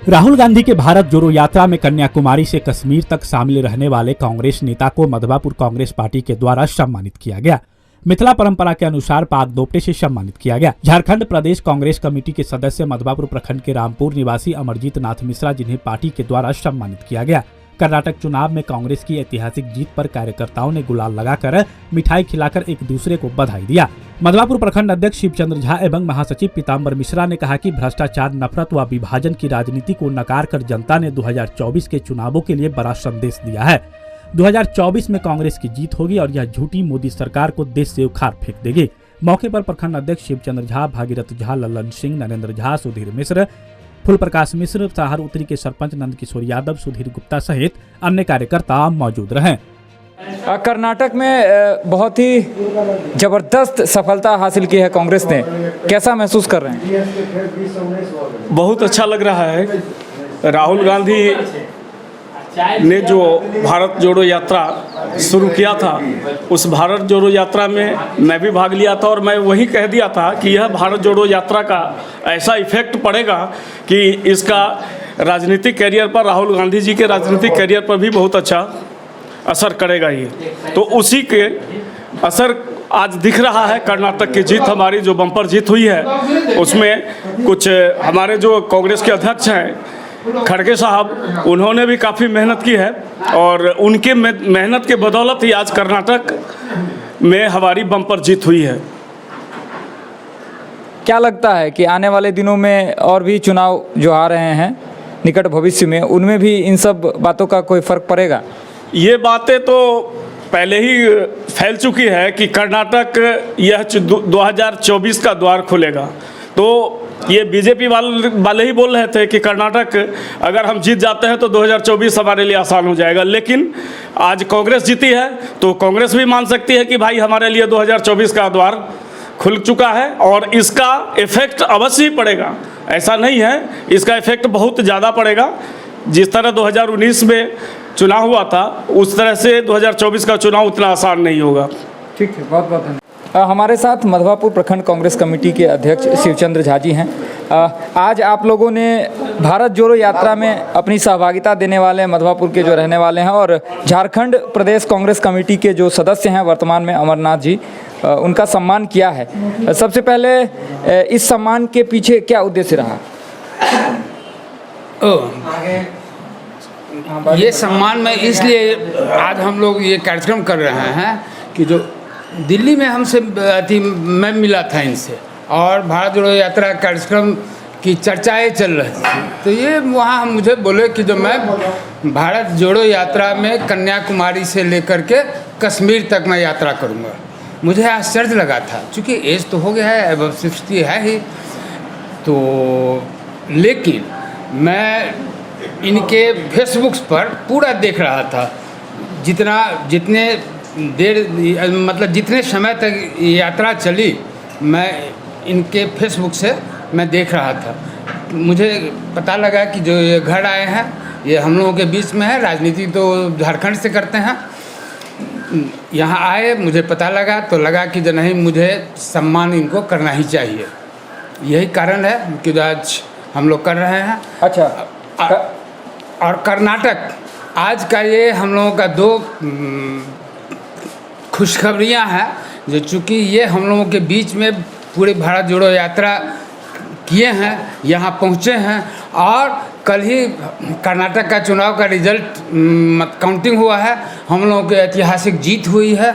राहुल गांधी के भारत जोड़ो यात्रा में कन्याकुमारी से कश्मीर तक शामिल रहने वाले कांग्रेस नेता को मधवापुर कांग्रेस पार्टी के द्वारा सम्मानित किया गया। मिथिला परंपरा के अनुसार पाग दोपटे से सम्मानित किया गया। झारखंड प्रदेश कांग्रेस कमेटी के सदस्य मधवापुर प्रखंड के रामपुर निवासी अमरजीत नाथ मिश्रा, जिन्हें पार्टी के द्वारा सम्मानित किया गया। कर्नाटक चुनाव में कांग्रेस की ऐतिहासिक जीत पर कार्यकर्ताओं ने गुलाल लगाकर मिठाई खिलाकर एक दूसरे को बधाई दिया। मधवापुर प्रखंड अध्यक्ष शिवचंद्र झा एवं महासचिव पीताम्बर मिश्रा ने कहा कि भ्रष्टाचार, नफरत व विभाजन की राजनीति को नकार कर जनता ने 2024 के चुनावों के लिए बड़ा संदेश दिया है। 2024 में कांग्रेस की जीत होगी और यह झूठी मोदी सरकार को देश से उखाड़ फेंक देगी। मौके पर प्रखंड अध्यक्ष शिवचंद्र झा, भागीरथ झा, लल्लन सिंह, नरेंद्र झा, सुधीर मिश्र, फूल प्रकाश मिश्र, शहर उत्तरी के सरपंच नंद किशोर यादव, सुधीर गुप्ता सहित अन्य कार्यकर्ता मौजूद रहे। कर्नाटक में बहुत ही जबरदस्त सफलता हासिल की है कांग्रेस ने, कैसा महसूस कर रहे हैं? बहुत अच्छा लग रहा है। राहुल गांधी ने जो भारत जोड़ो यात्रा शुरू किया था, उस भारत जोड़ो यात्रा में मैं भी भाग लिया था और मैं वही कह दिया था कि यह भारत जोड़ो यात्रा का ऐसा इफेक्ट पड़ेगा कि इसका राजनीतिक कैरियर पर, राहुल गांधी जी के राजनीतिक कैरियर पर भी बहुत अच्छा असर करेगा ये। तो उसी के असर आज दिख रहा है। कर्नाटक की जीत, हमारी जो बम्पर जीत हुई है, उसमें कुछ हमारे जो कांग्रेस के अध्यक्ष हैं खड़गे साहब, उन्होंने भी काफ़ी मेहनत की है और उनके मेहनत के बदौलत ही आज कर्नाटक में हमारी बम्पर जीत हुई है। क्या लगता है कि आने वाले दिनों में और भी चुनाव जो आ रहे हैं निकट भविष्य में, उनमें भी इन सब बातों का कोई फर्क पड़ेगा? ये बातें तो पहले ही फैल चुकी है कि कर्नाटक यह 2024 का द्वार खुलेगा। तो ये बीजेपी वाले ही बोल रहे थे कि कर्नाटक अगर हम जीत जाते हैं तो 2024 हमारे लिए आसान हो जाएगा, लेकिन आज कांग्रेस जीती है तो कांग्रेस भी मान सकती है कि भाई हमारे लिए 2024 का द्वार खुल चुका है और इसका इफेक्ट अवश्य ही पड़ेगा। ऐसा नहीं है, इसका इफेक्ट बहुत ज़्यादा पड़ेगा। जिस तरह 2019 में चुनाव हुआ था, उस तरह से 2024 का चुनाव उतना आसान नहीं होगा। ठीक है, बहुत बहुत धन्यवाद। हमारे साथ मधवापुर प्रखंड कांग्रेस कमेटी के अध्यक्ष शिवचंद्र झा जी हैं। आज आप लोगों ने भारत जोड़ो यात्रा में अपनी सहभागिता देने वाले मधवापुर के जो रहने वाले हैं और झारखंड प्रदेश कांग्रेस कमेटी के जो सदस्य हैं वर्तमान में अमरनाथ जी, उनका सम्मान किया है। सबसे पहले इस सम्मान के पीछे क्या उद्देश्य रहा? ये सम्मान में इसलिए आज हम लोग ये कार्यक्रम कर रहे हैं कि जो दिल्ली में हमसे मैं मिला था इनसे और भारत जोड़ो यात्रा कार्यक्रम की चर्चाएं चल रही थी, तो ये वहाँ मुझे बोले कि जो मैं भारत जोड़ो यात्रा में कन्याकुमारी से लेकर के कश्मीर तक मैं यात्रा करूँगा। मुझे आश्चर्य लगा था, क्योंकि एज तो हो गया है, अब 60 है ही तो, लेकिन मैं इनके फेसबुक पर पूरा देख रहा था। जितने देर मतलब जितने समय तक यात्रा चली, मैं इनके फेसबुक से मैं देख रहा था। मुझे पता लगा कि जो ये घर आए हैं ये हम लोगों के बीच में है। राजनीति तो झारखंड से करते हैं, यहाँ आए, मुझे पता लगा तो लगा कि जो नहीं, मुझे सम्मान इनको करना ही चाहिए। यही कारण है कि आज हम लोग कर रहे हैं। अच्छा, और कर्नाटक आज का ये हम लोगों का 2 खुशखबरियाँ हैं, जो चूँकि ये हम लोगों के बीच में पूरे भारत जोड़ो यात्रा किए हैं, यहाँ पहुँचे हैं और कल ही कर्नाटक का चुनाव का रिजल्ट काउंटिंग हुआ है। हम लोगों की ऐतिहासिक जीत हुई है।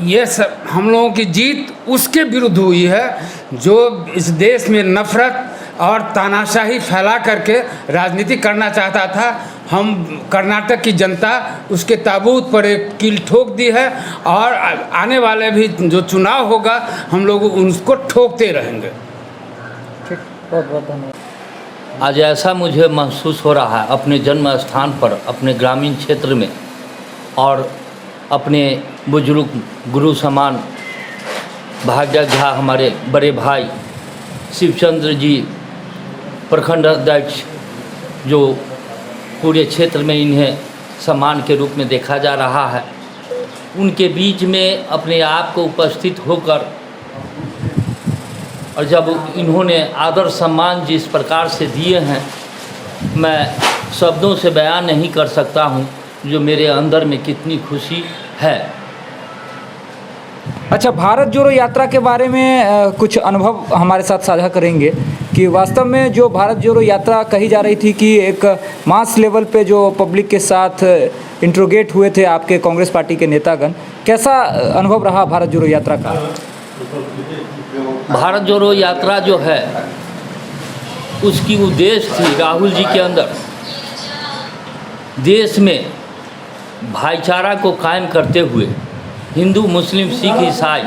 ये सब हम लोगों की जीत उसके विरुद्ध हुई है जो इस देश में नफरत और तानाशाही फैला करके राजनीति करना चाहता था। हम कर्नाटक की जनता उसके ताबूत पर एक कील ठोक दी है और आने वाले भी जो चुनाव होगा हम लोग उसको ठोकते रहेंगे। ठीक, बहुत बहुत धन्यवाद। आज ऐसा मुझे महसूस हो रहा है अपने जन्म स्थान पर, अपने ग्रामीण क्षेत्र में, और अपने बुजुर्ग गुरु समान भागीरथ झा, हमारे बड़े भाई शिवचंद्र जी प्रखंड अध्यक्ष, जो पूरे क्षेत्र में इन्हें सम्मान के रूप में देखा जा रहा है, उनके बीच में अपने आप को उपस्थित होकर और जब इन्होंने आदर सम्मान जिस प्रकार से दिए हैं, मैं शब्दों से बयान नहीं कर सकता हूँ जो मेरे अंदर में कितनी खुशी है। अच्छा, भारत जोड़ो यात्रा के बारे में कुछ अनुभव हमारे साथ साझा करेंगे कि वास्तव में जो भारत जोड़ो यात्रा कही जा रही थी कि एक मास लेवल पे जो पब्लिक के साथ इंट्रोगेट हुए थे आपके कांग्रेस पार्टी के नेतागण, कैसा अनुभव रहा भारत जोड़ो यात्रा का? भारत जोड़ो यात्रा जो है उसकी उद्देश्य थी राहुल जी के अंदर देश में भाईचारा को कायम करते हुए हिंदू मुस्लिम सिख ईसाई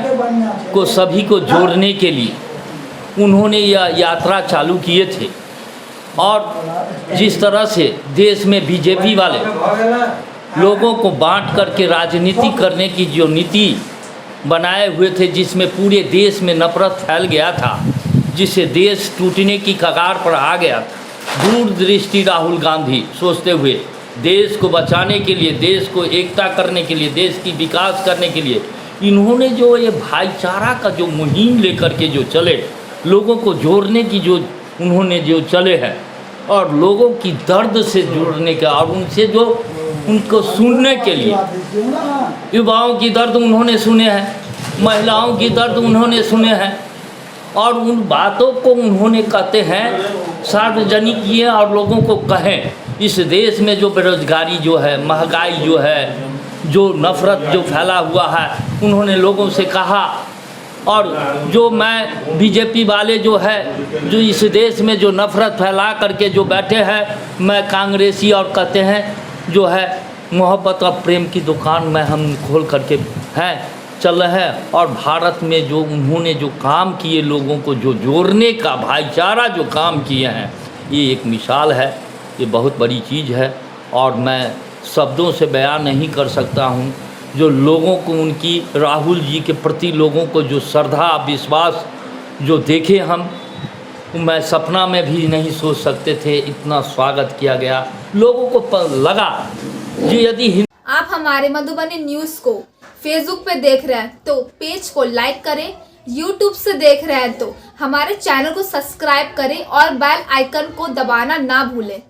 को सभी को जोड़ने के लिए उन्होंने यह यात्रा चालू किए थे। और जिस तरह से देश में बीजेपी वाले लोगों को बांट करके राजनीति करने की जो नीति बनाए हुए थे, जिसमें पूरे देश में नफरत फैल गया था, जिससे देश टूटने की कगार पर आ गया था। दूरदृष्टि राहुल गांधी सोचते हुए देश को बचाने के लिए, देश को एकता करने के लिए, देश की विकास करने के लिए इन्होंने जो ये भाईचारा का जो मुहिम लेकर के जो चले, लोगों को जोड़ने की जो उन्होंने जो चले हैं और लोगों की दर्द से जोड़ने का और उनसे जो उनको सुनने के लिए, युवाओं की दर्द उन्होंने सुने हैं, महिलाओं की दर्द उन्होंने सुने हैं और उन बातों को उन्होंने कहते हैं सार्वजनिक किए और लोगों को कहें इस देश में जो बेरोजगारी जो है, महंगाई जो है, जो नफ़रत जो फैला हुआ है, उन्होंने लोगों से कहा। और जो मैं बीजेपी वाले जो है जो इस देश में जो नफ़रत फैला करके जो बैठे हैं, मैं कांग्रेसी और कहते हैं जो है मोहब्बत और प्रेम की दुकान में हम खोल करके हैं चल रहे हैं। और भारत में जो उन्होंने जो काम किए, लोगों को जो जोड़ने का भाईचारा जो काम किए हैं, ये एक मिसाल है, ये बहुत बड़ी चीज़ है और मैं शब्दों से बयान नहीं कर सकता हूँ। जो लोगों को उनकी राहुल जी के प्रति लोगों को जो श्रद्धा विश्वास जो देखे हम, मैं सपना में भी नहीं सोच सकते थे इतना स्वागत किया गया। लोगों को लगा कि यदि आप हमारे मधुबनी न्यूज़ को फेसबुक पे देख रहे हैं तो पेज को लाइक करें, यूट्यूब से देख रहे हैं तो हमारे चैनल को सब्सक्राइब करें और बेल आइकन को दबाना ना भूलें।